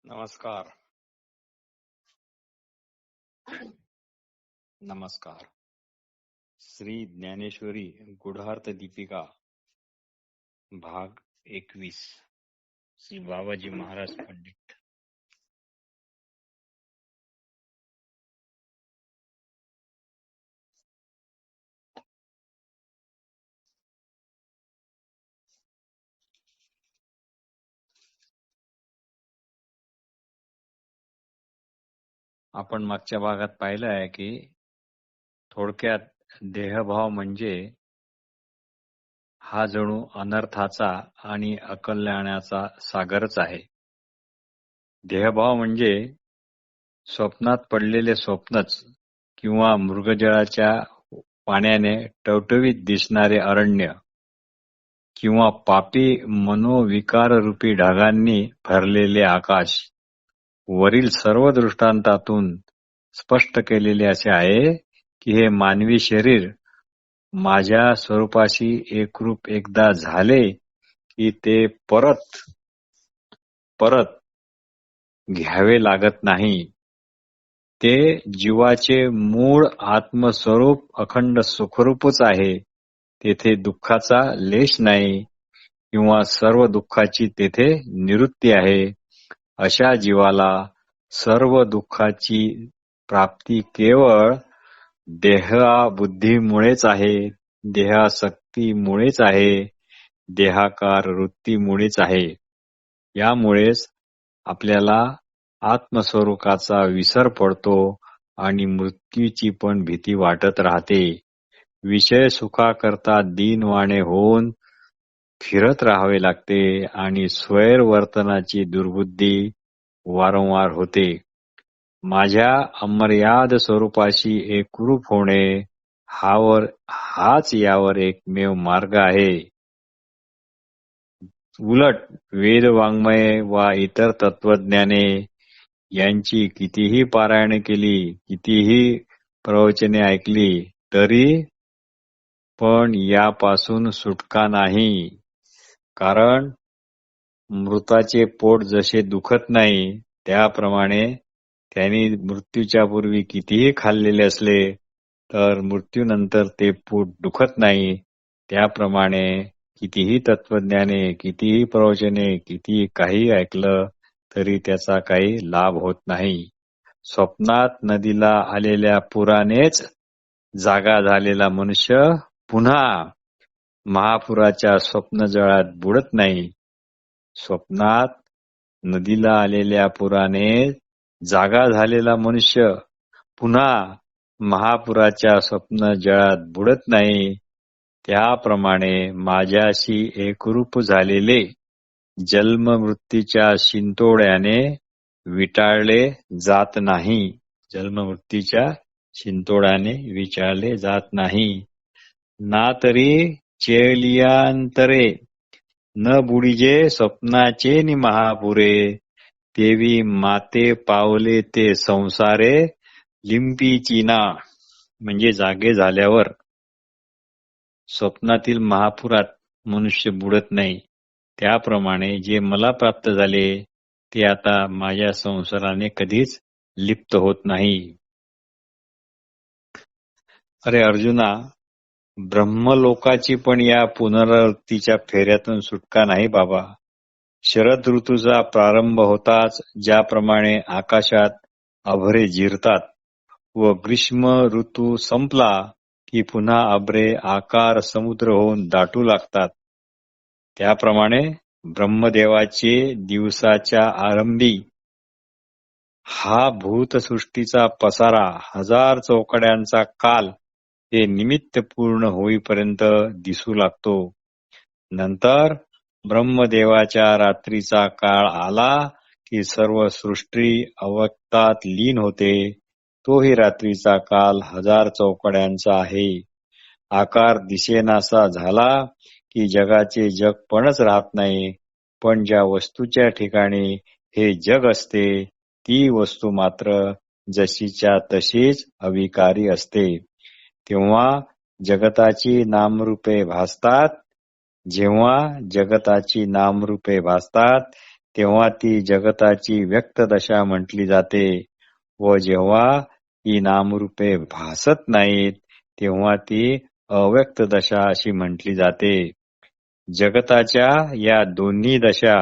नमस्कार. नमस्कार. श्री ज्ञानेश्वरी गुढार्थ दीपिका भाग 21 श्री बाबाजी महाराज पंडित. आपण मागच्या भागात पाहिलं आहे की थोडक्यात देहभाव म्हणजे हा जणू अनर्थाचा आणि अकल्याणाचा सागरच आहे. देहभाव म्हणजे स्वप्नात पडलेले स्वप्नच किंवा मृगजळाच्या पाण्याने टवटवीत दिसणारे अरण्य किंवा पापी मनोविकाररूपी ढगांनी भरलेले आकाश. वरील सर्व दृष्टांतातून स्पष्ट केलेले असे आहे की हे मानवी शरीर माझ्या स्वरूपाशी एकरूप एकदा झाले की ते परत घ्यावे लागत नाही. ते जीवाचे मूळ आत्मस्वरूप अखंड सुखरूपच आहे. तेथे दुःखाचा लेश नाही किंवा सर्व दुःखाची तेथे निवृत्ती आहे. अशा जीवाला सर्व दुःखाची प्राप्ती केवळ देहबुद्धीमुळेच आहे, देहासक्तीमुळेच आहे, देहाकार वृत्तीमुळेच आहे. यामुळेच आपल्याला आत्मस्वरूपाचा विसर पडतो आणि मृत्यूची पण भीती वाटत राहते. विषय सुखाकरता दीनवाणे होऊन फिरत राहावे लागते आणि स्वैरवर्तनाची दुर्बुद्धी वारंवार होते. माझ्या अमर्याद स्वरूपाशी एकरूप होणे हाच यावर एकमेव मार्ग आहे. उलट वेदवाङ्मय वा इतर तत्वज्ञाने यांची कितीही पारायणे केली, कितीही प्रवचने ऐकली तरी पण यापासून सुटका नाही. कारण मृताचे पोट जसे दुखत नाही त्याप्रमाणे त्यांनी मृत्यूच्या पूर्वी कितीही खाल्लेले असले तर मृत्यूनंतर ते पोट दुखत नाही. त्याप्रमाणे कितीही तत्वज्ञाने, कितीही प्रवचने, कितीही काही ऐकलं तरी त्याचा काही लाभ होत नाही. स्वप्नात नदीला आलेल्या पुरानेच जागा झालेला मनुष्य पुन्हा महापुराच्या स्वप्नजळात बुडत नाही. स्वप्नात नदीला आलेल्या पुराने जागा झालेला मनुष्य पुन्हा महापुराच्या स्वप्नजळात बुडत नाही. त्याप्रमाणे माझ्याशी एकरूप झालेले जन्म मृत्यूच्या शिंतोड्याने विटाळले जात नाही. जन्ममृत्यूच्या शिंतोड्याने विटाळले जात नाही. ना तरी चेलियांतरे न बुडिजे स्वप्नाचे नि महापुरे. देवी माते पावले ते संसारे लिंपीची ना. म्हणजे जागे झाल्यावर स्वप्नातील महापुरात मनुष्य बुडत नाही. त्याप्रमाणे जे मला प्राप्त झाले ते आता माझ्या संसाराने कधीच लिप्त होत नाही. अरे अर्जुना, ब्रह्मलोकाची पण या पुनरावृत्तीच्या फेऱ्यातून सुटका नाही बाबा. शरद ऋतूचा प्रारंभ होताच ज्याप्रमाणे आकाशात अभरे जिरतात व ग्रीष्म ऋतू संपला की पुन्हा अभरे आकार समुद्र होऊन दाटू लागतात, त्याप्रमाणे ब्रह्मदेवाचे दिवसाच्या आरंभी हा भूतसृष्टीचा पसारा 1000 चौकड्यांचा काल हे निमित्त पूर्ण होईपर्यंत दिसू लागतो. नंतर ब्रह्मदेवाच्या रात्रीचा काळ आला की सर्व सृष्टी अव्यक्तात लीन होते. तोही रात्रीचा काल 1000 चौकड्यांचा आहे. आकार दिसेनासा झाला की जगाचे जगपणच राहत नाही. पण ज्या वस्तूच्या ठिकाणी हे जग असते ती वस्तू मात्र जशीच्या तशीच अविकारी असते. तेव्हा जगताची नामरूपे भासतात. जेव्हा जगताची नामरूपे भासतात तेव्हा ती जगताची व्यक्त दशा म्हटली जाते व जेव्हा ही नामरूपे भासत नाहीत तेव्हा ती अव्यक्त दशा अशी म्हटली जाते. जगताच्या या दोन्ही दशा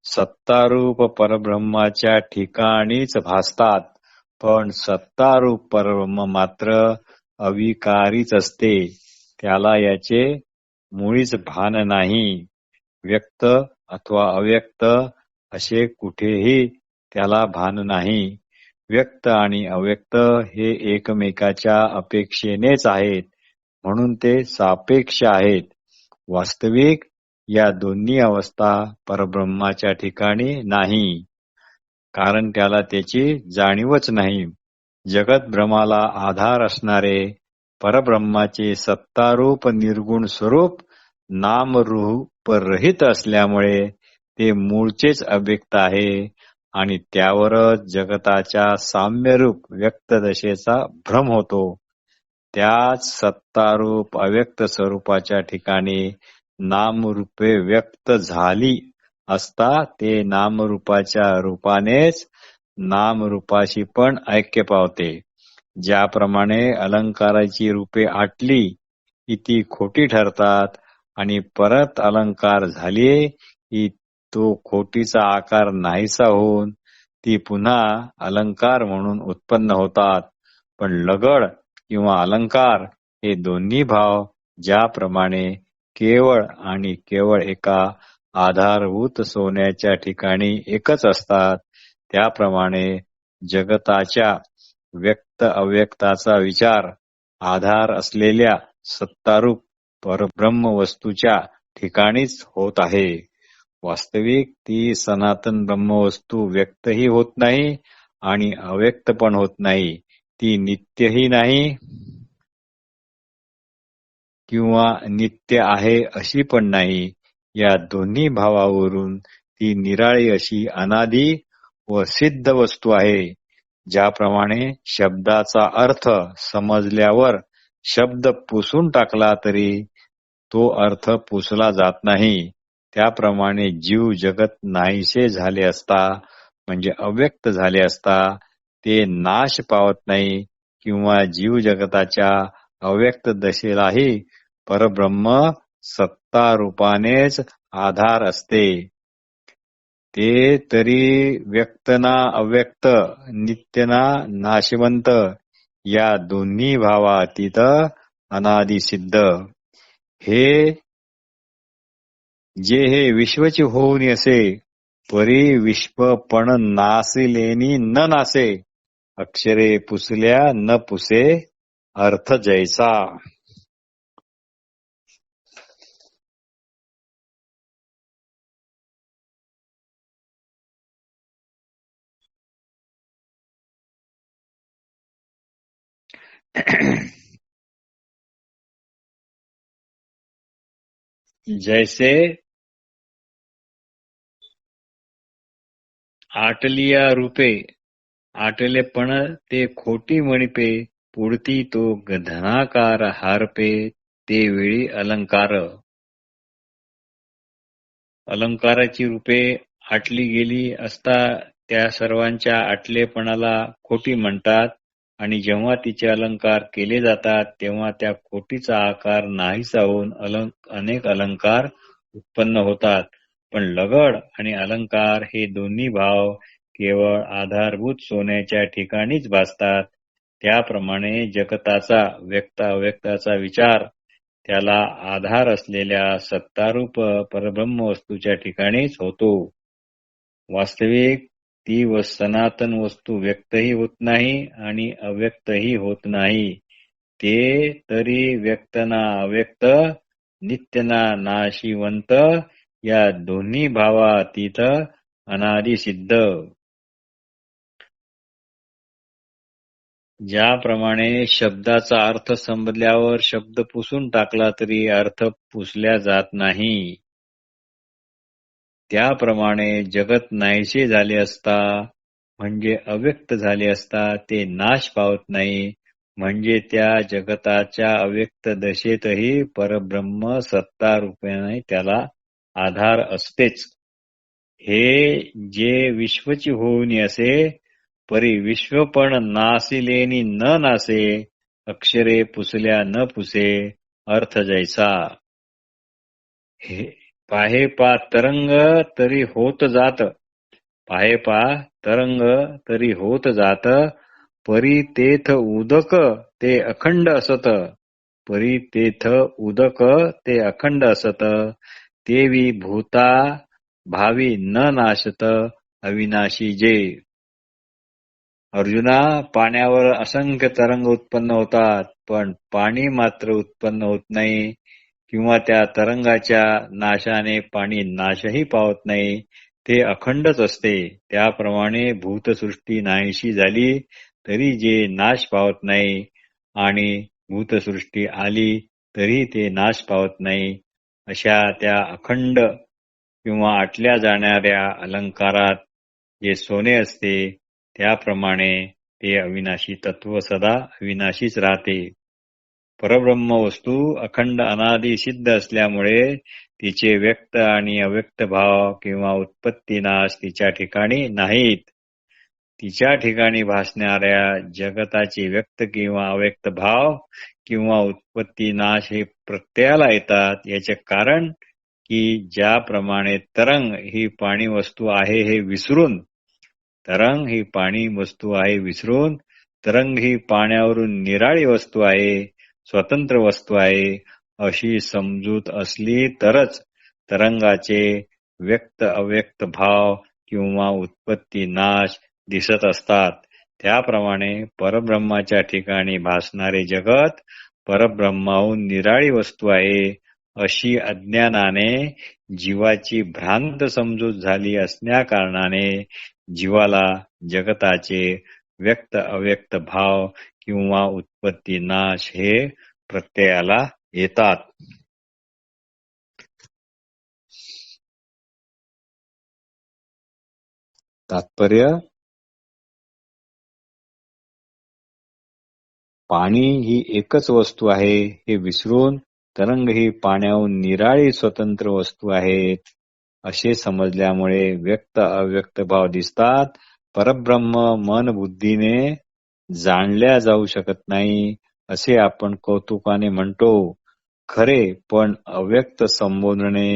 सत्तारूप परब्रह्माच्या ठिकाणीच भासतात, पण सत्तारूप परब्रह्म मात्र अविकारीच असते. त्याला याचे मुळीच भान नाही. व्यक्त अथवा अव्यक्त असे कुठेही त्याला भान नाही. व्यक्त आणि अव्यक्त हे एकमेकाच्या अपेक्षेनेच आहेत, म्हणून ते सापेक्ष आहेत. वास्तविक या दोन्ही अवस्था परब्रह्माच्या ठिकाणी नाही, कारण त्याला त्याची जाणीवच नाही. जगत भ्रमाला आधार असणारे परब्रह्माचे सत्तारूप निर्गुण स्वरूप नामरूपरहित असल्यामुळे ते मूळचेच अव्यक्त आहे आणि त्यावरच जगताच्या साम्यरूप व्यक्त दशेचा भ्रम होतो. त्याच सत्तारूप अव्यक्त स्वरूपाच्या ठिकाणी नामरूपे व्यक्त झाली असता ते नामरूपाच्या रूपानेच नामरूपाशी पण ऐक्य पावते. ज्याप्रमाणे अलंकाराची रूपे आटली की ती खोटी ठरतात आणि परत अलंकार झाली की तो खोटीचा आकार नाहीसा होऊन ती पुन्हा अलंकार म्हणून उत्पन्न होतात. पण लगड किंवा अलंकार हे दोन्ही भाव ज्याप्रमाणे केवळ आणि केवळ एका आधारभूत सोन्याच्या ठिकाणी एकच असतात, त्याप्रमाणे जगताच्या व्यक्त अव्यक्ताचा विचार आधार असलेल्या सत्तारूप परब्रह्म वस्तूच्या ठिकाणीच होत आहे. वास्तविक ती सनातन ब्रह्मवस्तू व्यक्तही होत नाही आणि अव्यक्त पण होत नाही. ती नित्यही नाही किंवा नित्य आहे अशी पण नाही. या दोन्ही भावावरून ती निराळी अशी अनादी व सिद्ध वस्तू आहे. ज्याप्रमाणे शब्दाचा अर्थ समजल्यावर शब्द पुसून टाकला तरी तो अर्थ पुसला जात नाही, त्याप्रमाणे जीव जगत नाहीसे झाले असता म्हणजे अव्यक्त झाले असता ते नाश पावत नाही किंवा जीव जगताच्या अव्यक्त दशेलाही परब्रह्म सत्ता रूपानेच आधार असते. ते तरी व्यक्त ना अव्यक्त, नित्य ना नाशवंत या दोन्ही भावातीत अनादि सिद्ध. हे विश्वचे होऊन असे, परी विश्व पण नासिलेनी न नासे. अक्षरे पुसल्या न पुसे, अर्थ जैसा. जैसे आटलिया रूपे, आटले पण ते खोटी म्हणिपे, पुढती तो धनाकार हारपे, ते वेळी अलंकार. अलंकाराची रूपे आटली गेली असता त्या सर्वांच्या आटलेपणाला खोटी म्हणतात आणि जेव्हा तिचे अलंकार केले जातात तेव्हा त्या खोटीचा आकार नाहीसा होऊन अनेक अलंकार उत्पन्न होतात. पण लगड आणि अलंकार हे दोन्ही भाव केवळ आधारभूत सोन्याच्या ठिकाणीच भासतात. त्याप्रमाणे जगताचा व्यक्त अव्यक्ताचा विचार त्याला आधार असलेल्या सत्तारूप परब्रह्म वस्तूच्या ठिकाणीच होतो. वास्तविक ती सनातन वस्तू व्यक्तही होत नाही आणि अव्यक्तही होत नाही. ते तरी व्यक्त ना अव्यक्त, नित्य ना नाशिवंत या दोन्ही भावातीत अनादि सिद्ध. ज्याप्रमाणे शब्दाचा अर्थ समजल्यावर शब्द पुसून टाकला तरी अर्थ पुसल्या जात नाही, त्याप्रमाणे जगत नाहीसे झाले असता म्हणजे अव्यक्त झाले असता ते नाश पावत नाही, म्हणजे त्या जगताच्या अव्यक्त दशेतही परब्रह्म सत्ता रूपाने त्याला आधार असतेच. हे जे विश्वची होऊनी असे परी विश्व पण नासिलेनी न नासे अक्षरे पुसल्या न पुसे अर्थ जैसा. हे पाहे पा तरंग तरी होत जात, पाहे पा तरंग तरी होत जात, परी तेथ उदक ते अखंड असत, परी तेथ उदक ते अखंड असत, तेवी भूता भावी न नाशत अविनाशी जे. अर्जुना, पाण्यावर असंख्य तरंग उत्पन्न होतात, पण पाणी मात्र उत्पन्न होत नाही किंवा त्या तरंगाच्या नाशाने पाणी नाशही पावत नाही, ते अखंडच असते. त्याप्रमाणे भूतसृष्टी नाहीशी झाली तरी जे नाश पावत नाही आणि भूतसृष्टी आली तरी ते नाश पावत नाही, अशा त्या अखंड किंवा आटल्या जाणाऱ्या अलंकारात जे सोने असते त्याप्रमाणे ते अविनाशी तत्व सदा अविनाशीच राहते. परब्रह्म वस्तू अखंड अनादि सिद्ध असल्यामुळे तिचे व्यक्त आणि अव्यक्त भाव किंवा उत्पत्ती नाश तिच्या ठिकाणी नाहीत. तिच्या ठिकाणी भासणाऱ्या जगताचे व्यक्त किंवा अव्यक्त भाव किंवा उत्पत्ती नाश हे प्रत्ययाला येतात. याचे कारण की ज्याप्रमाणे तरंग ही पाणी वस्तू आहे हे विसरून, तरंग ही पाणी वस्तू आहे विसरून, तरंग ही पाण्यावरून निराळी वस्तू आहे, स्वतंत्र वस्तू आहे, अशी समजूत असली तरच तरंगाचे व्यक्त अव्यक्त भाव किंवा उत्पत्ती नाश दिसत असतात. त्याप्रमाणे परब्रह्माच्या ठिकाणी भासणारे जगत परब्रह्माहून निराळी वस्तू आहे, अशी अज्ञानाने जीवाची भ्रांत समजूत झाली असण्याकारणाने जीवाला जगताचे व्यक्त अव्यक्त भाव किंवा उत्पत्ती नाश हे प्रत्ययाला येतात. तात्पर्य: पाणी ही एकच वस्तू आहे हे विसरून तरंग ही पाण्याहून निराळी स्वतंत्र वस्तू आहेत असे समजल्यामुळे व्यक्त अव्यक्त भाव दिसतात. परब्रह्म मन बुद्धीने जाणल्या जाऊ शकत नाही असे आपण कौतुकाने म्हणतो खरे, पण अव्यक्त संबोधणे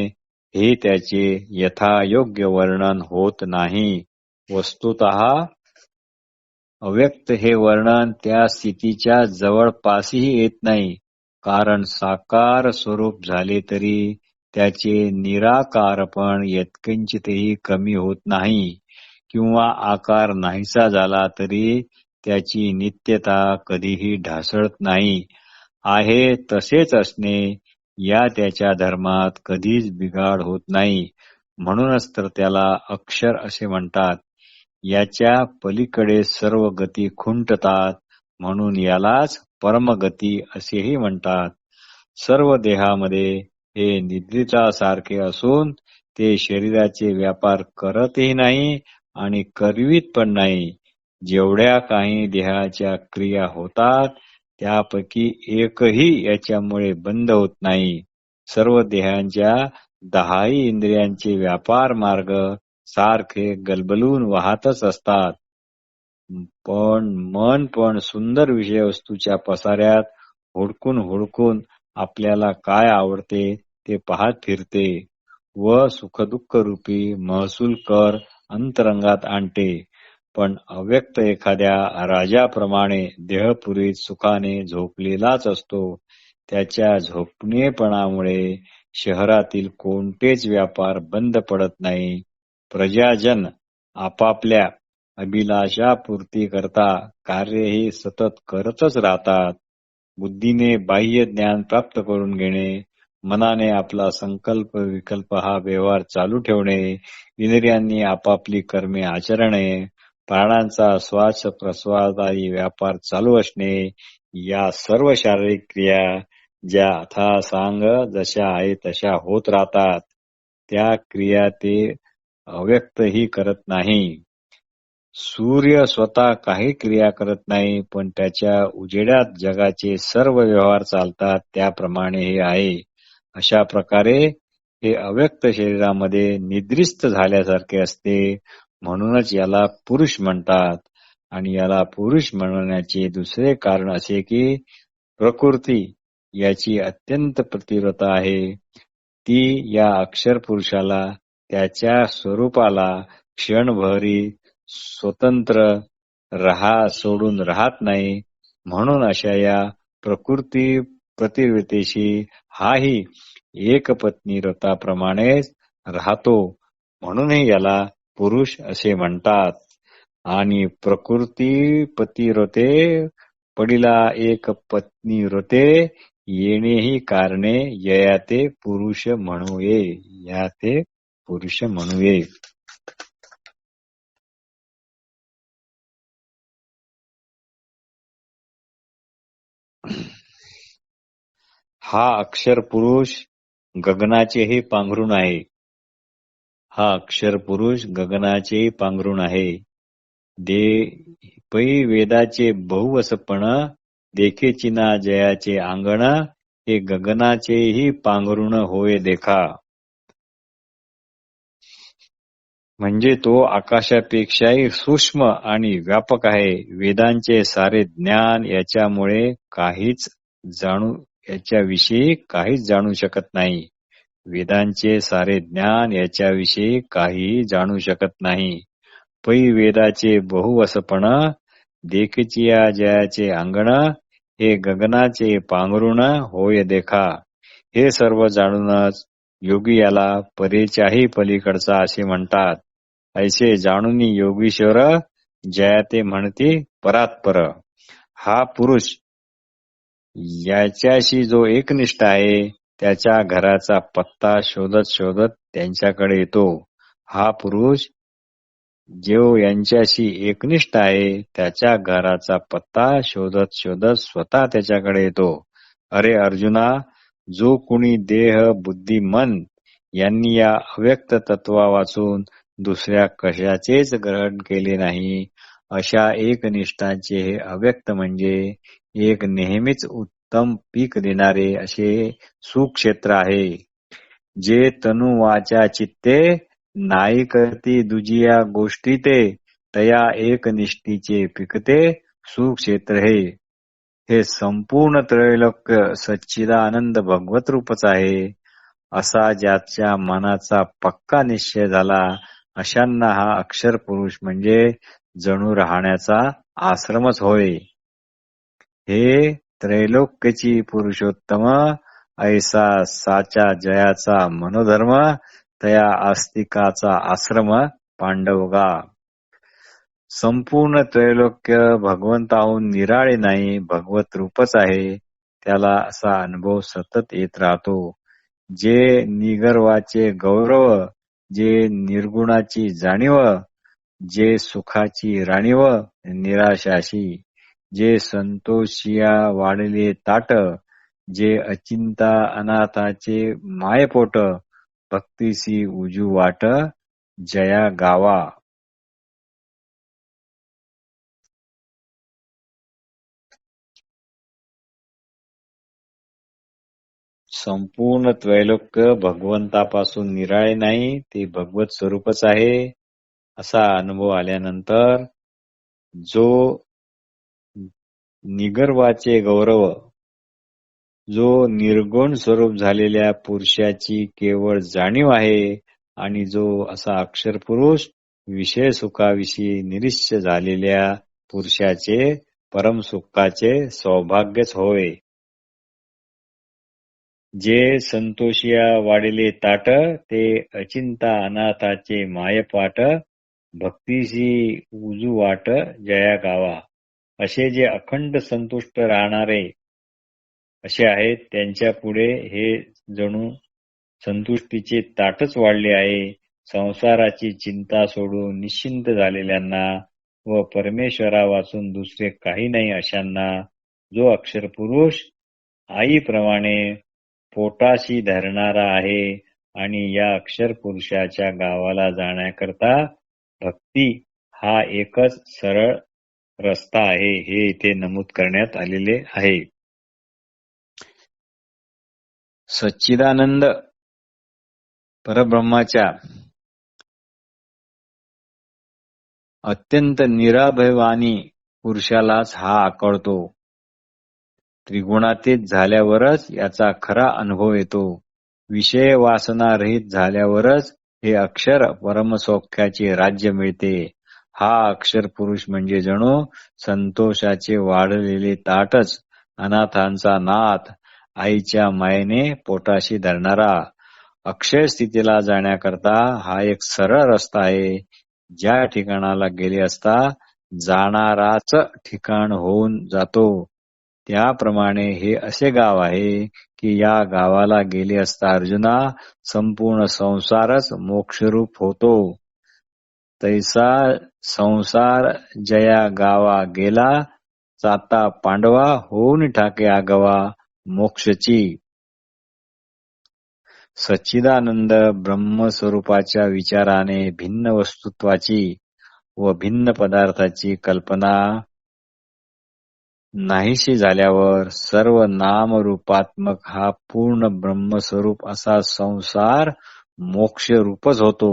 हे त्याचे यथायोग्य वर्णन होत नाही. वस्तुतः अव्यक्त हे वर्णन त्या स्थितीच्या जवळपासही येत नाही, कारण साकार स्वरूप झाले तरी त्याचे निराकारपण यत्किंचितही कमी होत नाही किंवा आकार नाहीसा झाला तरी त्याची नित्यता कधीही ढासळत नाही. आहे तसेच असणे या त्याच्या धर्मात कधीच बिघाड होत नाही. म्हणूनच तर त्याला अक्षर असे म्हणतात. याच्या पलीकडे सर्व गती खुंटतात, म्हणून यालाच परमगती असेही म्हणतात. सर्व देहामध्ये हे निद्रितासारखे असून ते शरीराचे व्यापार करतही नाही आणि करवीत पण नाही. जेवढ्या काही देहाच्या क्रिया होतात त्यापैकी एकही याच्यामुळे बंद होत नाही. सर्व देहांच्या 10 इंद्रियांचे व्यापार मार्ग सारखे गलबलून वाहतच असतात. पण मन पण सुंदर विषयवस्तूच्या पसाऱ्यात हुडकून हुडकून आपल्याला काय आवडते ते पाहत फिरते व सुखदुःख रूपी महसूल कर अंतरंगात आणते. पण अव्यक्त एखाद्या राजाप्रमाणे देहपुरीत सुखाने झोपलेलाच असतो. त्याच्या झोपणेपणामुळे शहरातील कोणतेच व्यापार बंद पडत नाही. प्रजाजन आपापल्या अभिलाषापूर्ती करता कार्यही सतत करतच राहतात. बुद्धीने बाह्य ज्ञान प्राप्त करून घेणे, मनाने आपला संकल्प विकल्प हा व्यवहार चालू ठेवणे, इंद्रियांनी आपापली कर्मे आचरणे, प्राणांचा श्वास प्रश्वासादी व्यापार चालू असणे, या सर्व शारीरिक क्रिया ज्या अथासांग जशा आहे तशा होत राहतात. त्या क्रिया ते अव्यक्तही करत नाही. सूर्य स्वतः काही क्रिया करत नाही, पण त्याच्या उजेडात जगाचे सर्व व्यवहार चालतात. त्याप्रमाणे हे आहे. अशा प्रकारे हे अव्यक्त शरीरामध्ये निद्रिस्त झाल्यासारखे असते. म्हणूनच याला पुरुष म्हणतात. आणि याला पुरुष म्हणण्याचे दुसरे कारण असे की प्रकृती याची अत्यंत पतिव्रता आहे. ती या अक्षर पुरुषाला त्याच्या स्वरूपाला क्षणभरी स्वतंत्र सोडून राहत नाही. म्हणून अशा या प्रकृती पतिव्रतेशी हाही एकपत्नी व्रताप्रमाणेच राहतो. म्हणूनही याला पुरुष असे म्हणतात. आणि प्रकृती पतिव्रते पडिला एक पत्नी व्रते येणेही कारणे यया ते पुरुष म्हणूये. या ते पुरुष म्हणूये. हा अक्षर पुरुष गगनाचेही पांघरून आहे. हा अक्षर पुरुष गगनाचेही पांघरून आहे. पै वेदाचे बहुवसपण देखेचिना जयाचे अंगण हे गगनाचेही पांघरून होय देखा. म्हणजे तो आकाशापेक्षाही सूक्ष्म आणि व्यापक आहे. वेदांचे सारे ज्ञान याच्याविषयी काहीच जाणू शकत नाही. वेदांचे सारे ज्ञान याच्याविषयी काहीही जाणू शकत नाही. पै वेदाचे बहुवसपण देखचिया जयाचे अंगण हे गगनाचे पांघरून होय देखा. हे सर्व जाणूनच योगी याला परेच्याही पलीकडचा असे म्हणतात. ऐसे जाणून योगीश्वर जयाते म्हणती परात्पर. हा पुरुष याच्याशी जो एकनिष्ठ आहे त्याच्या घराचा पत्ता शोधत शोधत त्यांच्याकडे येतो. हा पुरुष जो यांच्याशी एकनिष्ठ आहे त्याच्या घराचा पत्ता शोधत शोधत स्वतः त्याच्याकडे येतो. अरे अर्जुना, जो कुणी देह बुद्धी मन यांनी या अव्यक्त तत्वा वाचून दुसऱ्या कशाचेच ग्रहण केले नाही, अशा एकनिष्ठांचे हे अव्यक्त म्हणजे एक नेहमीच उत्तम पीक देणारे असे सुक्षेत्र आहे. जे तनु वाचा चित्ते नाही करती दुजिया गोष्टी ते तया एकनिष्ठीचे पिकते सुक्षेत्र हे संपूर्ण त्रैलोक्य सच्चिदानंद भगवत रूपच आहे. असा ज्याच्या मनाचा पक्का निश्चय झाला अशांना हा अक्षर पुरुष म्हणजे जणू राहण्याचा आश्रमच होय. हे त्रैलोक्यची पुरुषोत्तम ऐसा साचा जयाचा मनोधर्म तया आस्तिकाचा आश्रम पांडवगा. संपूर्ण त्रैलोक्य भगवंताहून निराळे नाही, भगवत रूपच आहे. त्याला असा अनुभव सतत येत राहतो. जे निगर्वाचे गौरव, जे निर्गुणाची जाणीव, जे सुखाची राणीव निराशाशी, जे संतोषिया वाढले ताट, जे अचिंता अनाथाचे मायपोट, भक्तीसी उजू वाट जया गावा. संपूर्ण त्रैलोक्य भगवंतापासून निराळे नाही, ते भगवत स्वरूपच आहे. असा अनुभव आल्यानंतर जो निगर्वाचे गौरव, जो निर्गुण स्वरूप झालेल्या पुरुषाची केवळ जाणीव आहे आणि जो असा अक्षर पुरुष विषय सुखाविषयी निरीश्य झालेल्या पुरुषाचे परमसुखाचे सौभाग्यच होय. जे संतोषिया वाढले ताट, ते अचिंता अनाथाचे मायपाट, भक्तीशी उजू वाट जया गावा. असे जे अखंड संतुष्ट राहणारे असे आहेत, त्यांच्या पुढे हे जणू संतुष्टीचे ताटच वाढले आहे. संसाराची चिंता सोडून निश्चिंत झालेल्यांना व परमेश्वरा वाचून दुसरे काही नाही अशांना जो अक्षर पुरुष आईप्रमाणे पोटाशी धरणारा आहे आणि या अक्षर पुरुषाच्या गावाला जाण्याकरता भक्ती हा एकच सरळ रस्ता आहे, हे इथे नमूद करण्यात आलेले आहे. सच्चिदानंद परब्रह्माच्या अत्यंत निराभयवानी पुरुषालाच हा आकळतो. त्रिगुणातीत झाल्यावरच याचा खरा अनुभव येतो. विषय वासना रहित झाल्यावरच हे अक्षर परमसौख्याचे राज्य मिळते. हा अक्षर पुरुष म्हणजे जणू संतोषाचे वाढलेले ताटच, अनाथांचा नाथ, आईच्या मायेने पोटाशी धरणारा. अक्षय स्थितीला जाण्याकरता हा एक सरळ रस्ता आहे. ज्या ठिकाणाला गेले असता जाणाराच ठिकाण होऊन जातो. त्याप्रमाणे हे असे गाव आहे की या गावाला गेले असता अर्जुना संपूर्ण संसारच मोक्षरूप होतो. तैसा संसार जया गावा गेला, चाता पांडवा होऊन ठाके आगवा मोक्षची. सच्चिदानंद ब्रह्मस्वरूपाच्या विचाराने भिन्न वस्तुत्वाची व भिन्न पदार्थाची कल्पना नाहीशी झाल्यावर सर्व नामरूपात्मक हा पूर्ण ब्रह्मस्वरूप असा संसार मोक्षरूपच होतो.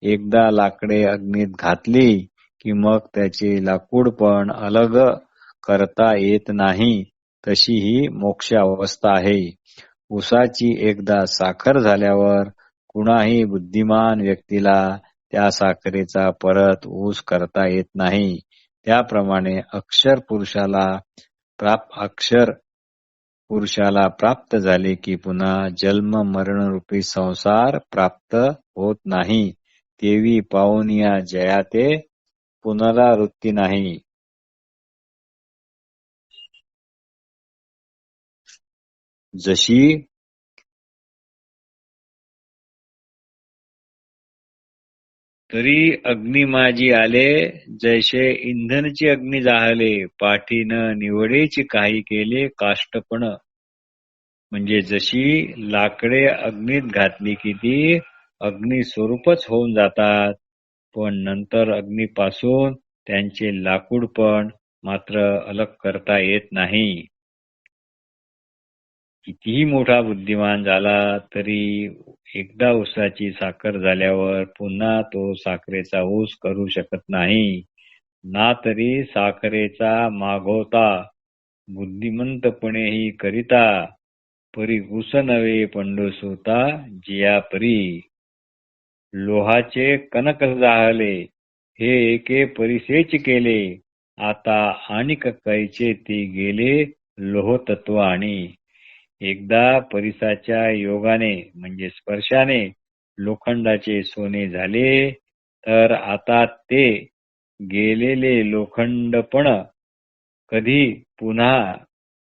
एकदा लाकडे अग्नीत घातली की मग त्याचे लाकूड पण अलग करता येत नाही, तशी ही मोक्ष अवस्था आहे. ऊसाची एकदा साखर झाल्यावर कुणाही बुद्धिमान व्यक्तीला त्या साखरेचा परत ऊस करता येत नाही. त्याप्रमाणे अक्षर पुरुषाला प्राप्त झाले की पुन्हा जन्म मरण रूपी संसार प्राप्त होत नाही. तेवी पावनिया जया ते पुनरावृत्ती नाही. जशी तरी अग्नी माझी आले, जैसे इंधनची अग्नी जाहले, पाठी न निवडेची काही केले काष्टपण. म्हणजे जशी लाकडे अग्नीत घातली की ती अग्नी स्वरूपच होऊन जातात, पण नंतर अग्नीपासून त्यांचे लाकूड पण मात्र अलग करता येत नाही. कितीही मोठा बुद्धिमान झाला तरी एकदा ऊसाची साखर झाल्यावर पुन्हा तो साखरेचा ऊस करू शकत नाही. ना तरी साखरेचा मागोता बुद्धिमंतपणेही करिता, परी ऊस नवे पंडोसोता जिया परी. लोहाचे कणक जाहले, हे एके परिसेच केले, आता आणिक कैचे ती गेले लोहतत्व आणि. एकदा परिसाच्या योगाने म्हणजे स्पर्शाने लोखंडाचे सोने झाले, तर आता ते गेलेले लोखंडपण कधी पुन्हा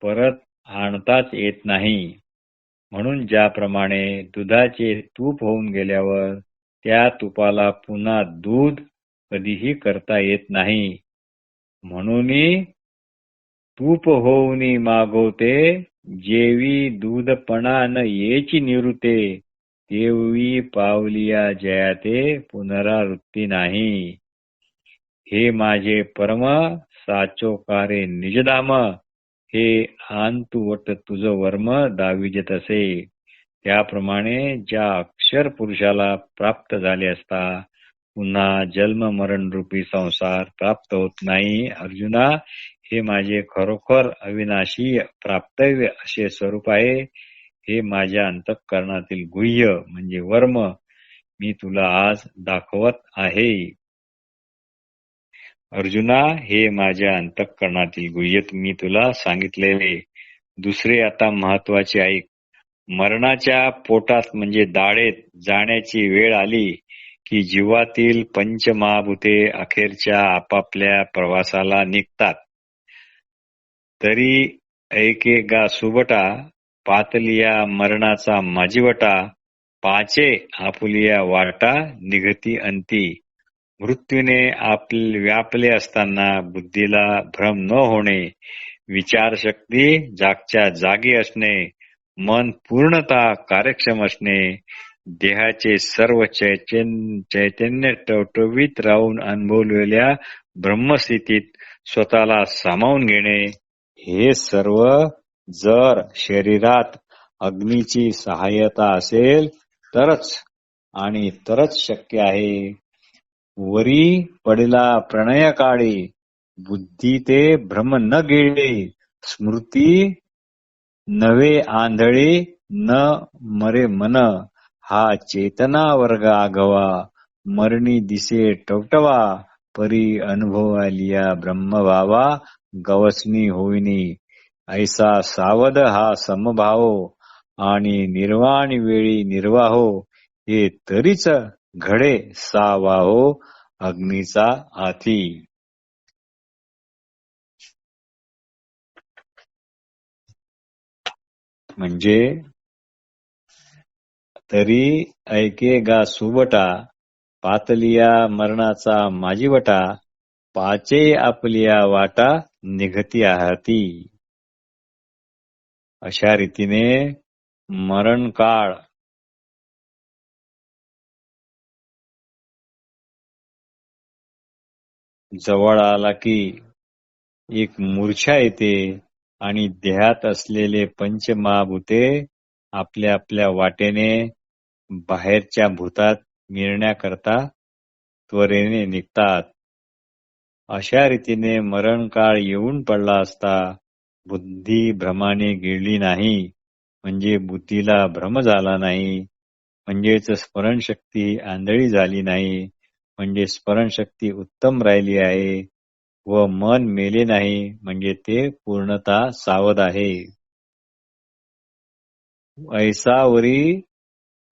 परत आणताच येत नाही. म्हणून ज्याप्रमाणे दुधाचे तूप होऊन गेल्यावर त्या तुपाला पुन्हा दूध कधीही करता येत नाही, म्हणून तूप होऊनी मागवते, जेवी दूधपणा न येची निवृत्ते, तेवी पावलिया जयाते पुनरावृत्ती नाही. हे माझे परम साचोकारे निजधाम, हे आंतुवट तुझ वर्म दाविजत असे. त्याप्रमाणे ज्या अक्षर पुरुषाला प्राप्त झाले असता पुन्हा जन्म मरण रूपी संसार प्राप्त होत नाही. अर्जुना, हे माझे खरोखर अविनाशी प्राप्तव्य असे स्वरूप आहे. हे माझ्या अंतःकरणातील गुह्य म्हणजे वर्म मी तुला आज दाखवत आहे. अर्जुना, हे माझ्या अंतःकरणातील गुह्य मी तुला सांगितलेले. दुसरे आता महत्वाचे ऐक. मरणाच्या पोटात म्हणजे दाढेत जाण्याची वेळ आली की जीवातील पंचमहाभूते अखेरच्या आपापल्या प्रवासाला निघतात. तरी ऐके गा सुबटा, पातलिया मरणाचा माझीवटा, पाचे आपुलिया वाटा निघती अंती. मृत्यूने व्यापले असताना बुद्धीला भ्रम न होणे, विचारशक्ती जागच्या जागी असणे, मन पूर्णतः कार्यक्षम असणे, देहाचे सर्व चैतन्य टवटवीत राहून अनुभवलेल्या ब्रह्मस्थितीत स्वतःला सामावून घेणे, हे सर्व जर शरीरात अग्नीची सहाय्यता असेल तरच आणि तरच शक्य आहे. वरी पडला प्रणय काळी, बुद्धी ते भ्रम न गेळे. स्मृती नवे आंधळी, न मरे मन. हा चेतना वर्ग आगवा, मरणी दिसे टवटवा. परी अनुभवालिया ब्रह्मभावा, गवसनी होईनी. ऐसा सावध हा समभाव, आणि निर्वाण वेळी निर्वाहो. हे तरीच घडे सावाहो, अग्नीचा आती. म्हणजे तरी ऐके गा सुबटा, पातलिया मरणाचा माझीवटा. पाचे आपलिया वाटा, निघती आहाती. अशा रीतीने मरण काळ जवळ आला की एक मूर्छा येते आणि देहात असलेले पंचमहाभूते आपल्या आपल्या वाटेने बाहेरच्या भूतात मिळण्याकरता त्वरेने निघतात. अशा रीतीने मरण काळ येऊन पडला असता बुद्धी भ्रमाने गेली नाही, म्हणजे बुद्धीला भ्रम झाला नाही, म्हणजेच स्मरणशक्ती आंधळी झाली नाही, म्हणजे स्मरणशक्ती उत्तम राहिली आहे, व मन मेले नाही, म्हणजे ते पूर्णतः सावध आहे.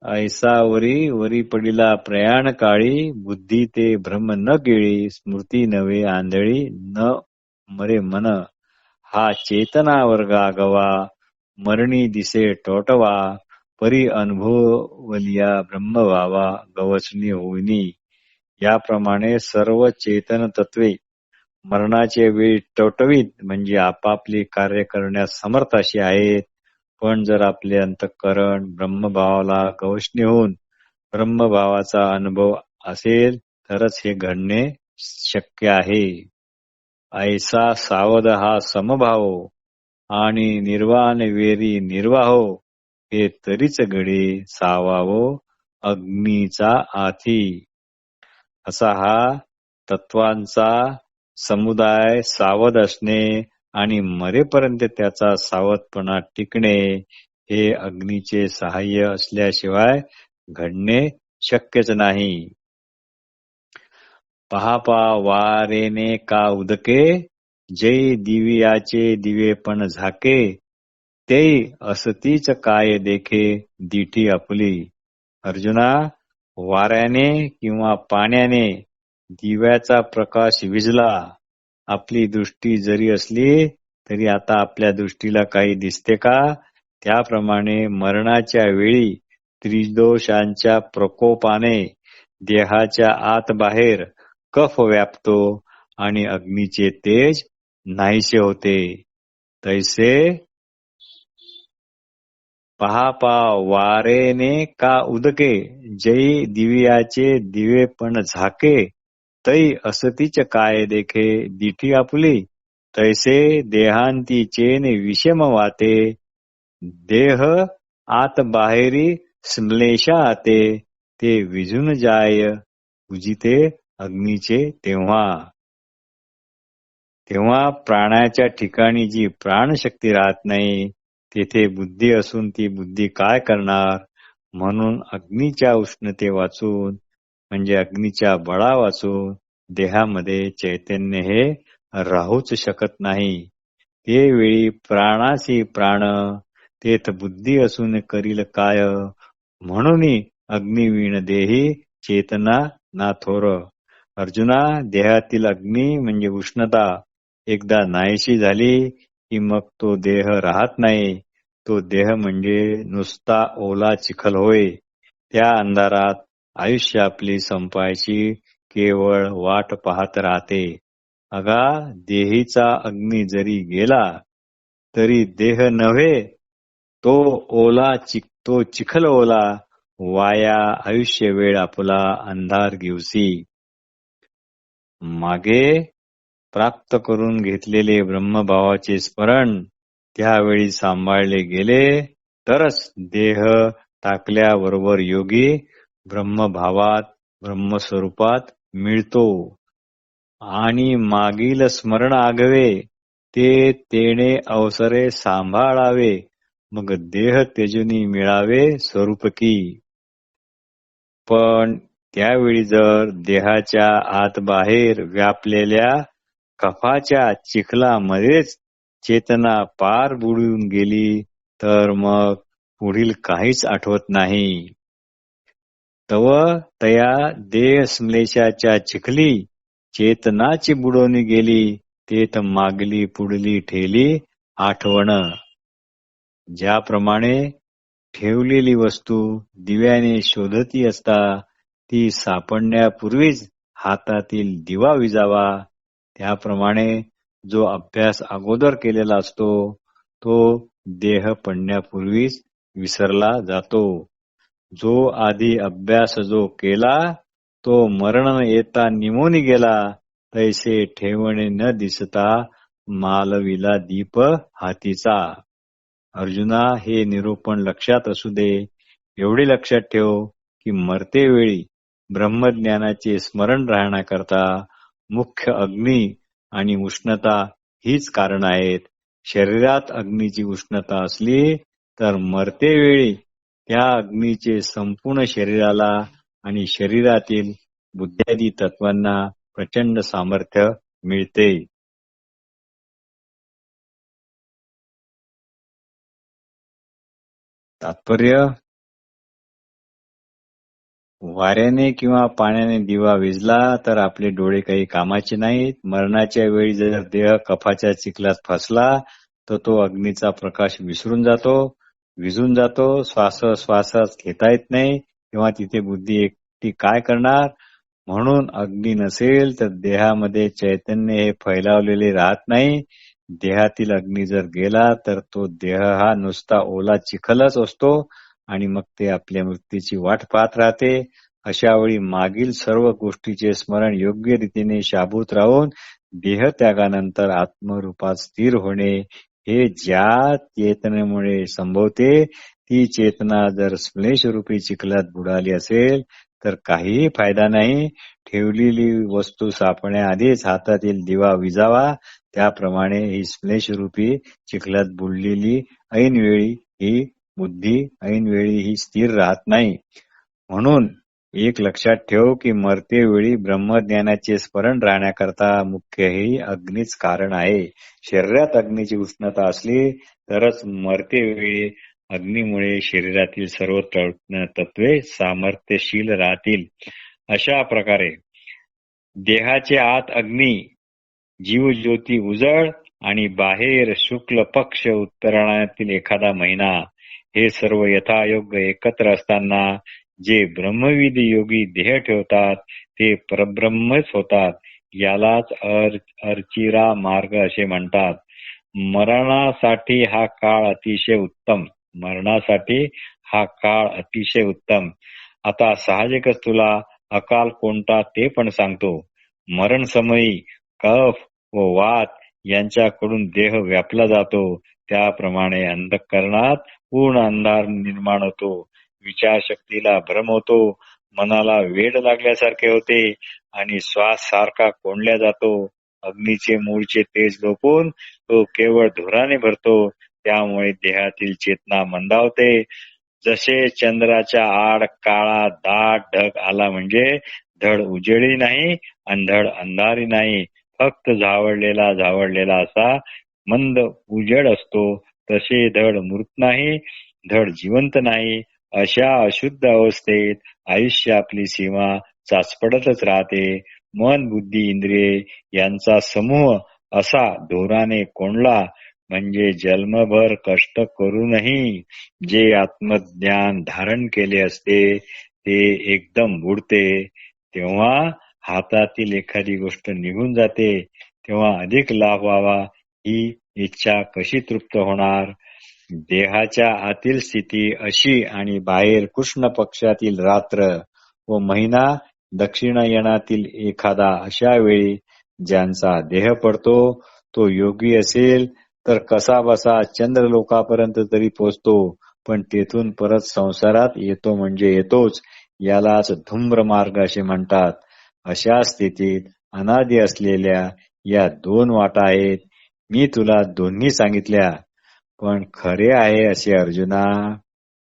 ऐसावरी वरी पडिला प्रयाण काळी, बुद्धी ते भ्रम न गेळी. स्मृती नवे आंधळी, न मरे मन. हा चेतना वर्ग आगवा, मरणी दिसे टोटवा. परी अनुभवलिया ब्रह्म व्हावा, गवसणी होईनी. याप्रमाणे सर्व चेतन तत्वे मरणाचे वेळी टवटवीत, म्हणजे आपापली कार्य करण्यास समर्थ अशी आहेत. पण जर आपले अंतःकरण ब्रह्मभावाला गवसणी होऊन ब्रह्मभावाचा अनुभव असेल तरच हे घडणे शक्य आहे. ऐसा सावध हा समभाव, आणि निर्वाण वेरी निर्वाहो. हे तरीच घडे सावावो, अग्नीचा आथी. असा हा तत्वांचा समुदाय सावध असणे आणि मरेपर्यंत त्याचा सावधपणा टिकणे हे अग्नीचे सहाय्य असल्याशिवाय घडणे शक्यच नाही. पहा वारेने का उदके, जै दिवियाचे दिवे पण झाके. ते असतीच काय देखे, दिठी आपली. अर्जुना, वाऱ्याने किंवा पाण्याने दिव्याचा प्रकाश विझला. आपली दृष्टी जरी असली तरी आता आपल्या दृष्टीला काही दिसते का? त्याप्रमाणे मरणाच्या वेळी त्रिदोषांच्या प्रकोपाने देहाच्या आत बाहेर कफ व्यापतो आणि अग्नीचे तेज नाहीसे होते. तैसे पहा वारेने का उदके, जै दिव्याचे दिवे पण झाके. तै असतीच काय देखे, दिठी आपुली. तैसे देहांती चेन विषम वाते, देह आत बाहेरी श्लेषा आते. ते विझून जाय उजिते अग्नीचे तेव्हा प्राणाच्या ठिकाणी जी प्राणशक्ती राहत नाही, तेथे बुद्धी असून ती बुद्धी काय करणार? म्हणून अग्नीच्या उष्णते वाचून, म्हणजे अग्नीच्या बळा वाचून देहामध्ये चैतन्य हे राहूच शकत नाही. ते वेळी प्राणासी प्राण, तेथ बुद्धी असून करील काय? म्हणून अग्निवीण देही चेतना ना थोर. अर्जुना, देहातील अग्नी म्हणजे उष्णता एकदा नाहीशी झाली की मग तो देह राहत नाही. तो देह म्हणजे नुसता ओला चिखल होय. त्या अंधारात आयुष्य आपली संपायची केवळ वाट पाहत राहते. अगा, देहीचा अग्नी जरी गेला तरी देह नव्हे, तो चिखल ओला वाया आयुष्य वेळ आपला अंधार घेवसी. मागे प्राप्त करून घेतलेले ब्रह्मभावाचे स्मरण त्यावेळी सांभाळले गेले तरच देह टाकल्याबरोबर योगी ब्रह्मभावात ब्रह्मस्वरूपात मिळतो आणि मागील स्मरण आगवे ते तेणे अवसरे सांभाळावे मग देह तेजुनी मिळावे स्वरूपकी. पण त्यावेळी जर देहाच्या आत बाहेर व्यापलेल्या कफाच्या चिखलामध्येच चेतना पार बुडून गेली तर मग पुढील काहीच आठवत नाही. तव तया देह श्लेषाच्या चिखली चेतनाची बुडवणी गेली तेथ मागली पुढली ठेली आठवण. ज्याप्रमाणे ठेवलेली वस्तू दिव्याने शोधती असता ती सापडण्यापूर्वीच हातातील दिवा विजावा त्याप्रमाणे जो अभ्यास अगोदर केलेला असतो तो देह पडण्यापूर्वीच विसरला जातो. जो आधी अभ्यास जो केला तो मरण येता निमून गेला तैसे ठेवणे न दिसता मालविला दीप हातीचा. अर्जुना हे निरूपण लक्षात असू दे. एवढे लक्षात ठेव की मरतेवेळी ब्रह्मज्ञानाचे स्मरण राहण्याकरता मुख्य अग्नी आणि उष्णता हीच कारण आहेत. शरीरात अग्नीची उष्णता असली तर मरतेवेळी त्या अग्नीचे संपूर्ण शरीराला आणि शरीरातील बुद्ध्यादी तत्वांना प्रचंड सामर्थ्य मिळते. तात्पर्य वाऱ्याने किंवा पाण्याने दिवा विझला तर आपले डोळे काही कामाचे नाहीत. मरणाच्या वेळी जर देह कफाच्या चिखलात फसला तर तो अग्नीचा प्रकाश विसरून जातो, विझून जातो. श्वास घेता येत नाही तेव्हा तिथे बुद्धी एकटी काय करणार. म्हणून अग्नी नसेल तर देहामध्ये चैतन्य हे फैलावलेले राहत नाही. देहातील अग्नी जर गेला तर तो देह हा नुसता ओला चिखलच असतो आणि मग ते आपल्या मृत्यूची वाट पाहत राहते. अशा वेळी मागील सर्व गोष्टीचे स्मरण योग्य रीतीने शाबूत राहून देहत्यागानंतर आत्मरूपात स्थिर होणे हे ज्या चेतनेमुळे संभवते ती चेतना जर स्मलेशरूपी चिखलात बुडाली असेल तर काहीही फायदा नाही. ठेवलेली वस्तू सापण्याआधीच हातातील दिवा विजावा त्याप्रमाणे ही स्मलेशरूपी चिखलात बुडलेली ऐनवेळी ही बुद्धी ऐनवेळी ही स्थिर राहत नाही. म्हणून एक लक्षात ठेव की मरतेवेळी ब्रह्मज्ञानाचे स्मरण राहण्याकरता मुख्य ही अग्नीच कारण आहे. शरीरात अग्नीची उष्णता असली तरच मरतेवेळी अग्नीमुळे शरीरातील सर्व तत्वे सामर्थ्यशील राहतील. अशा प्रकारे देहाच्या आत अग्नी जीवज्योती उजळ आणि बाहेर शुक्ल पक्ष उत्तरायणातील एखादा महिना हे सर्व यथायोग्य एकत्र असताना जे ब्रह्मविद योगी देह ठेवतात ते परब्रह्मच होतात. यालाच अर्चिरा मार्ग असे म्हणतात. मरणासाठी हा काळ अतिशय उत्तम. आता साहजिकच तुला अकाल कोणता ते पण सांगतो. मरण समयी कफ व वात यांच्याकडून देह व्यापला जातो. त्याप्रमाणे अंतःकरणात पूर्ण अंधार निर्माण होतो. विचारशक्तीला भ्रम होतो, मनाला वेड लागल्यासारखे होते आणि श्वास सारखा कोंडल्या जातो. अग्नीचे मूळचे तेज लोपून तो केवळ धुराने भरतो. त्यामुळे देहातील चेतना मंदावते. जसे चंद्राच्या आड काळा दाट ढग आला म्हणजे धड उजेडी नाही आणि धड अंधारी नाही, फक्त झावळलेला असा मंद उजेड असतो. तसे धड मृत नाही, धड जिवंत नाही. अशा अशुद्ध अवस्थेत आयुष्य आपली सीमा चाचपडतच राहते. मन बुद्धी इंद्रिये यांचा समूह असा धुराने कोंडला म्हणजे जन्मभर कष्ट करूनही जे आत्मज्ञान धारण केले असते ते एकदम बुडते. तेव्हा हातातील एखादी गोष्ट निघून जाते तेव्हा अधिक लाभ व्हावा ही इच्छा कशी तृप्त होणार. देहाच्या आतील स्थिती अशी आणि बाहेर कृष्ण पक्षातील रात्र व महिना दक्षिणायनातील एखादा अशा वेळी ज्यांचा देह पडतो तो योगी असेल तर कसा बसा चंद्रलोकापर्यंत तरी पोचतो, पण तेथून परत संसारात येतो म्हणजे येतोच. यालाच धूम्र मार्ग असे म्हणतात. अशा स्थितीत अनादि असलेल्या या दोन वाटा आहेत. मी तुला दोन्ही सांगितल्या. पण खरे आहे असे अर्जुना,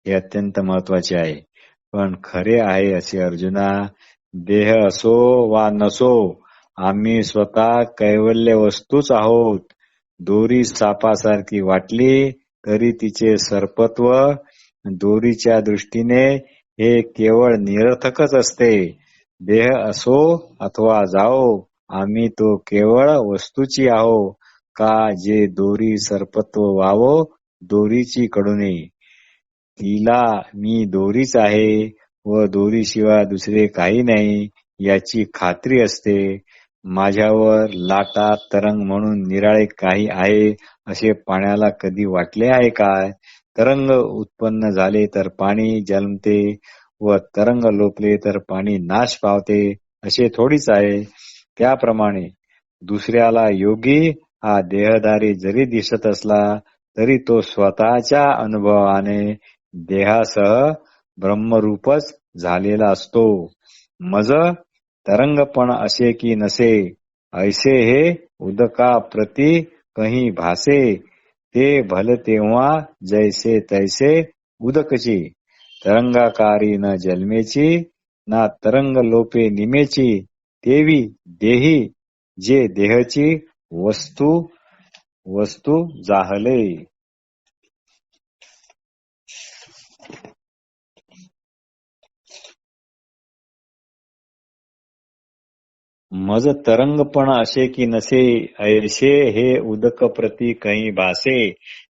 हे अत्यंत महत्वाचे आहे. पण खरे आहे असे अर्जुना, देह असो वा नसो, आम्ही स्वतः कैवल्य वस्तूच आहोत. दोरी सापासारखी वाटली तरी तिचे सर्पत्व दोरीच्या दृष्टीने हे केवळ निरर्थकच असते. देह असो अथवा जाओ, आम्ही तो केवळ वस्तूची आहो का जे दोरी सर्पत्व व्हावो दोरीची कडूने. तिला मी दोरीच आहे व दोरीशिवाय दुसरे काही नाही याची खात्री असते. माझ्यावर लाटा तरंग म्हणून निराळे काही आहे असे पाण्याला कधी वाटले आहे काय? तरंग उत्पन्न झाले तर पाणी जन्मते व तरंग लोपले तर पाणी नाश पावते असे थोडीच आहे. त्याप्रमाणे दुसऱ्याला योगी हा देहधारी जरी दिसत असला तरी तो स्वतःच्या अनुभवाने देहासह ब्रह्मरूपच झालेला असतो. मज तरंगपण असे की नसे, ऐसे हे उदका प्रती कही भासे. ते भल तेव्हा जैसे तैसे उदकची. तरंगाकारी न जन्मेची, ना तरंग लोपे निमेची. तेवी देही जे देहची वस्तू जाहले. मज तरंगपण असे की नसे, ऐसे हे उदक प्रती कही भासे.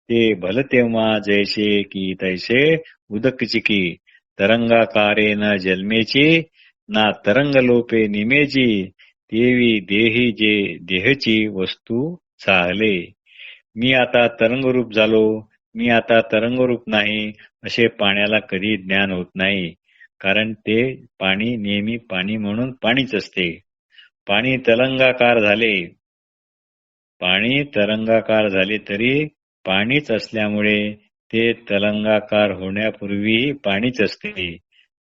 ते भल तेव्हा जैसे की तैसे उदकची की. तरंगाकारे न जन्मेची, ना तरंग लोपे निमेची. तेवी देही जे देहची वस्तू चाहले. मी आता तरंगरूप झालो, मी आता तरंगरूप नाही असे पाण्याला कधी ज्ञान होत नाही. कारण ते पाणी नेहमी पाणी म्हणून पाणीच असते. पाणी तरंगाकार झाले तरी पाणीच असल्यामुळे ते तरंगाकार होण्यापूर्वीही पाणीच असते.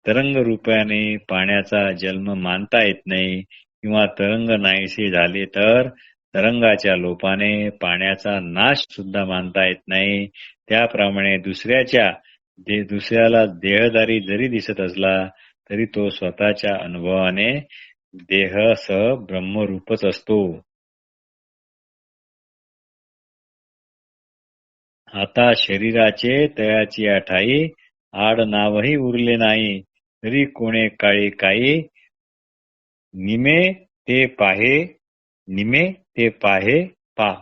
तरंग रूपाने पाण्याचा जन्म मानता येत नाही किंवा तरंग नाहीसे झाले तर तरंगाच्या लोपाने पाण्याचा नाश सुद्धा मानता येत नाही. त्याप्रमाणे दुसऱ्याला देहधारी जरी दिसत असला तरी तो स्वतःच्या अनुभवाने देहसह ब्रह्मरूपच असतो. आता शरीराचे तयाची ठाई आड नावही उरले नाही. तरी कोणे काळी काही निमे ते पाहे पा.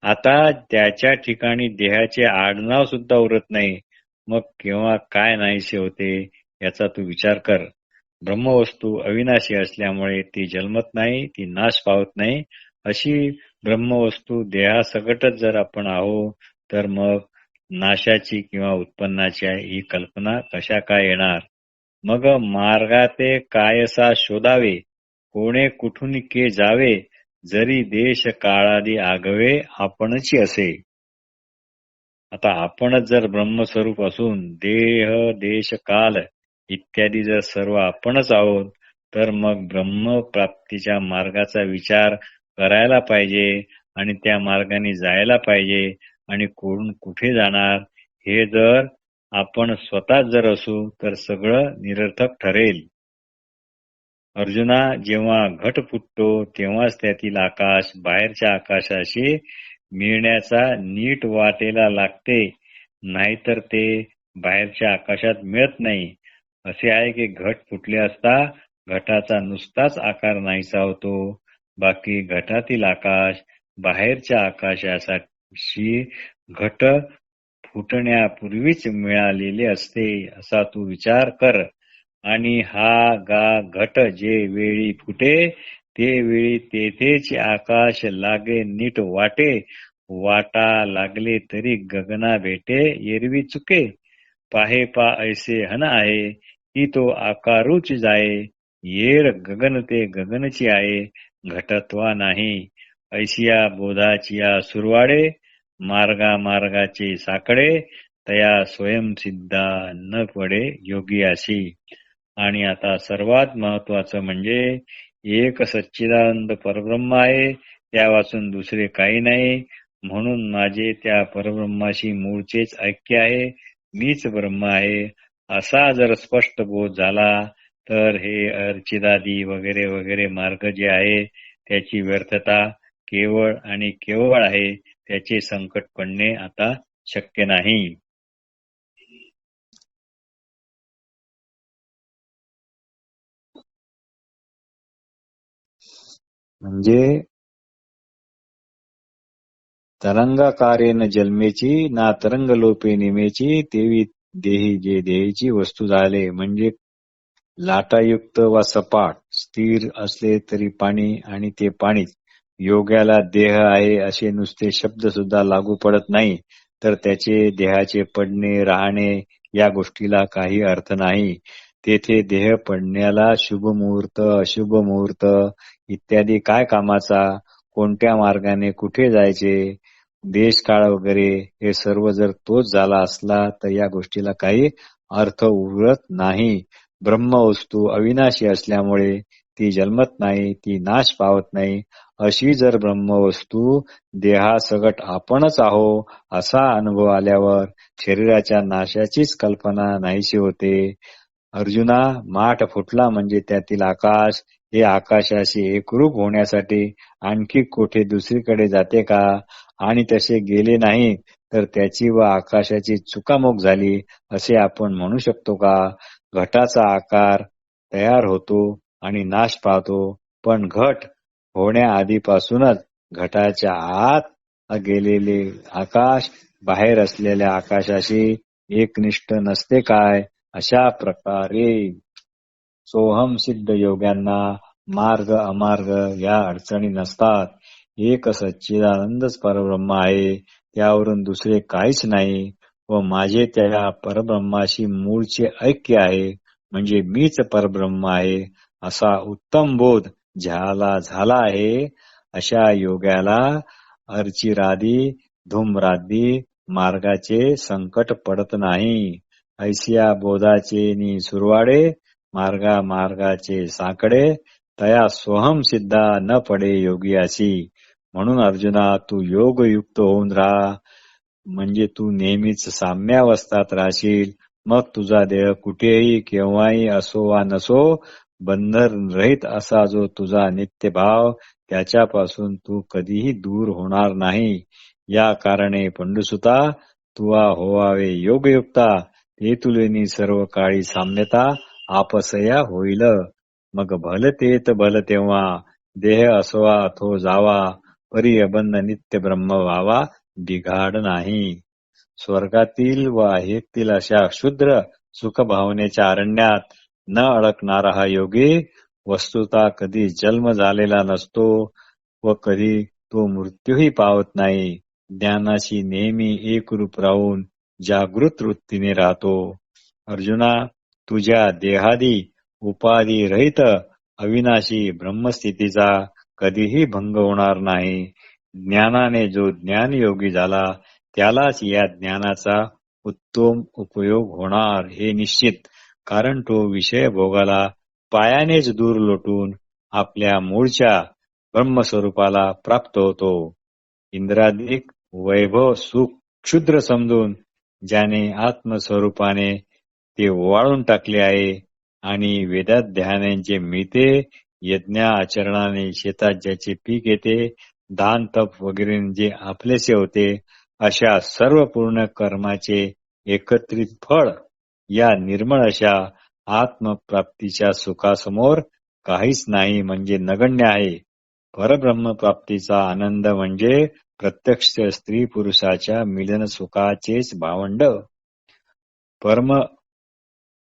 आता त्याच्या ठिकाणी देहाचे आडनाव सुद्धा उरत नाही. मग केव्हा काय नाहीसे होते याचा तू विचार कर. ब्रह्मवस्तू अविनाशी असल्यामुळे ती जन्मत नाही, ती नाश पावत नाही. अशी ब्रह्मवस्तू देहासकटच जर आपण आहो तर मग नाशाची किंवा उत्पन्नाची ही कल्पना कशा काय येणार. मग मार्गाते कायसा शोधावे, कोणे कुठून के जावे. जरी देश काळादी आगवे आपणची असे. आता आपणच जर ब्रह्मस्वरूप असून देह देश काल इत्यादी जर सर्व आपणच आहोत तर मग ब्रह्म प्राप्तीच्या मार्गाचा विचार करायला पाहिजे आणि त्या मार्गाने जायला पाहिजे. आणि कोण कुठे जाणार हे जर आपण स्वतःच जर असू तर सगळं निरर्थक ठरेल. अर्जुना, जेव्हा घट फुटतो तेव्हाच त्यातील आकाश बाहेरच्या आकाशाशी मिळण्याचा नीट वाटेला लागते, नाहीतर ते बाहेरच्या आकाशात मिळत नाही. असे आहे की घट फुटले असता घटाचा नुसताच आकार नाहीसा होतो, बाकी घटातील आकाश बाहेरच्या आकाशाशी घट फुटण्यापूर्वीच मिळालेले असते असा तू विचार कर. आणि हा घट जे वेळी फुटे ते वेळी तेथेच आकाश लागे नीट वाटा लागले तरी गगना भेटे एरवी चुके. पाहे पा ऐसे हन आहे की तो आकारूच जाये. येड गगन ते गगनची आहे, घटत्वा नाही. ऐसिया बोधाचिया सुरवाडे, मार्गाचे साकडे. तया स्वयंसिद्धा न पडे योगियासी. आणि आता सर्वात महत्वाचं म्हणजे एक सच्चिदानंद परब्रह्म आहे, त्यापासून दुसरे काही नाही. म्हणून माझे त्या परब्रह्माशी मूळचेच ऐक्य आहे, मीच ब्रह्म आहे. असा जर स्पष्ट बोध झाला तर हे अर्चिदादी वगैरे वगैरे मार्ग जे आहे त्याची व्यर्थता केवळ आणि केवळ आहे. त्याचे संकट पडणे आता शक्य नाही. म्हणजे तरंगाकारेन जन्मेची ना तरंग लोपे निमेची, तेवी देही जे देहीची वस्तू झाले. म्हणजे लाटायुक्त वा सपाट स्थिर असले तरी पाणी आणि ते पाणीच. योग्याला देह आहे असे नुसते शब्द सुद्धा लागू पडत नाही, तर त्याचे देहाचे पडणे राहणे या गोष्टीला काही अर्थ नाही. तेथे देह पडण्याला शुभ मुहूर्त अशुभ मुहूर्त इत्यादी काय कामाचा, कोणत्या मार्गाने कुठे जायचे, देश काळ वगैरे हे सर्व जर तोच झाला असला तर या गोष्टीला काही अर्थ उरत नाही. ब्रह्मवस्तू अविनाशी असल्यामुळे ती जन्मत नाही, ती नाश पावत नाही. अशी जर ब्रह्मवस्तू देहासकट आपणच आहो असा अनुभव आल्यावर शरीराच्या नाशाचीच कल्पना नाहीशी होते. अर्जुना, माठ फुटला म्हणजे त्यातील आकाश हे आकाशाशी एकरूप होण्यासाठी आणखी कोठे दुसरीकडे जाते का? आणि तसे गेले नाही तर त्याची व आकाशाची चुकामुक झाली असे आपण म्हणू शकतो का? घटाचा आकार तयार होतो आणि नाश पावतो, पण घट होण्याआधीपासूनच घटाच्या आत गेलेले आकाश बाहेर असलेल्या आकाशाशी एकनिष्ठ नसते काय? अशा प्रकारे सोहम सिद्ध योग्यांना मार्ग अमार्ग या अडचणी नसतात. एक सच्चिदानंदच परब्रह्म आहे, त्यावरून दुसरे काहीच नाही व माझे त्या परब्रह्माशी मूळचे ऐक्य आहे, म्हणजे मीच परब्रह्म आहे असा उत्तम बोध ज्याला झाला आहे अशा योग्याला अर्चिरादी धूम्रादी मार्गाचे संकट पडत नाही. ऐसिया बोधाचे नि सुरवाडे मार्गा मार्गाचे साकडे, तया सोहम सिद्धा न पडे योगियासी. म्हणून अर्जुना, तू योगयुक्त होऊन राहा, म्हणजे तू नेहमीच साम्यावस्थात राहशील. मग तुझा देह कुठेही केव्हाही असो वा नसो, बंधन रहित असा जो तुझा नित्य भाव, त्याच्यापासून तू कधीही दूर होणार नाही. या कारणे पंडुसुता, तुवा होवावे योगयुक्ता, ते तुलेनी सर्व काळी साम्यता आपसया होईल. मग भलतेत भल तेव्हा, देह असवा अथो जावा, परी अबंध नित्य ब्रह्म व्हावा, बिघाड नाही. स्वर्गातील व आहेतील अशा क्षुद्र सुखभावनेच्या अरण्यात न अडकणारा हा योगी वस्तुता कधी जन्म झालेला नसतो व कधी तो मृत्यूही पावत नाही. ज्ञानाशी नेहमी एकरूप राहून जागृत वृत्तीने राहतो. अर्जुना, तुझ्या देहादी उपाधी रहित अविनाशी ब्रह्मस्थितीचा कधीही भंग होणार नाही. ज्ञानाने जो ज्ञानयोगी झाला त्यालाच या ज्ञानाचा उत्तम उपयोग होणार हे निश्चित, कारण तो विषय भोगाला पायानेच दूर लोटून आपल्या मूळच्या ब्रह्मस्वरूपाला प्राप्त होतो. इंद्रादिक वैभव सुख क्षुद्र समजून ज्याने आत्मस्वरूपाने ते वाळून टाकले आहे आणि वेदाध्यायांचे मिळते, यज्ञ आचरणाने शेतात ज्याचे पीक येते, दान तप वगैरे जे आपलेसे होते, अशा सर्व पूर्ण कर्माचे एकत्रित फळ या निर्मळ अशा आत्मप्राप्तीच्या सुखासमोर काहीच नाही, म्हणजे नगण्य आहे. परब्रह्म प्राप्तीचा आनंद म्हणजे प्रत्यक्ष स्त्री पुरुषाच्या मिलन सुखाचेच भावंड.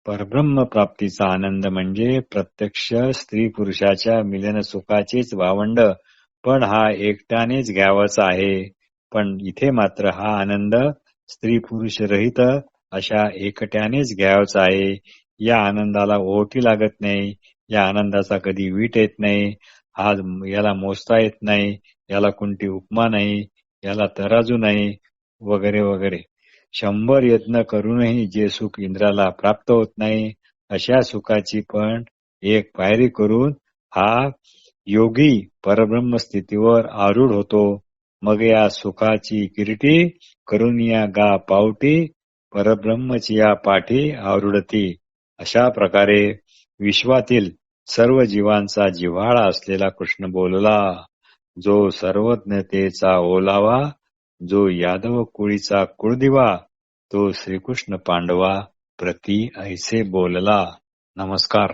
परब्रह्म प्राप्तीचा आनंद म्हणजे प्रत्यक्ष स्त्री पुरुषाच्या मिलन सुखाचेच भावंड, पण हा एकट्यानेच घ्यावाचा आहे. पण इथे मात्र हा आनंद स्त्री पुरुष रहित अशा एकट्यानेच घ्यावाचा आहे. या आनंदाला ओहोटी लागत नाही, या आनंदाचा कधी वीट येत नाही, याला मोजता येत नाही, याला कोणती उपमा नाही, याला तराजू नाही, वगैरे वगैरे. 100 यत्न करूनही जे सुख इंद्राला प्राप्त होत नाही, अशा सुखाची पण एक पायरी करून हा योगी परब्रह्म स्थितीवर आरूढ होतो. मग या सुखाची किरीटी करून या गा पावटी परब्रह्मची या पाठी आवृडती. अशा प्रकारे विश्वातील सर्व जीवांचा जिव्हाळा असलेला कृष्ण बोलला. जो सर्वज्ञतेचा ओलावा, जो यादव कुळीचा कुळदिवा, तो श्रीकृष्ण पांडवा प्रती ऐसे बोलला. नमस्कार.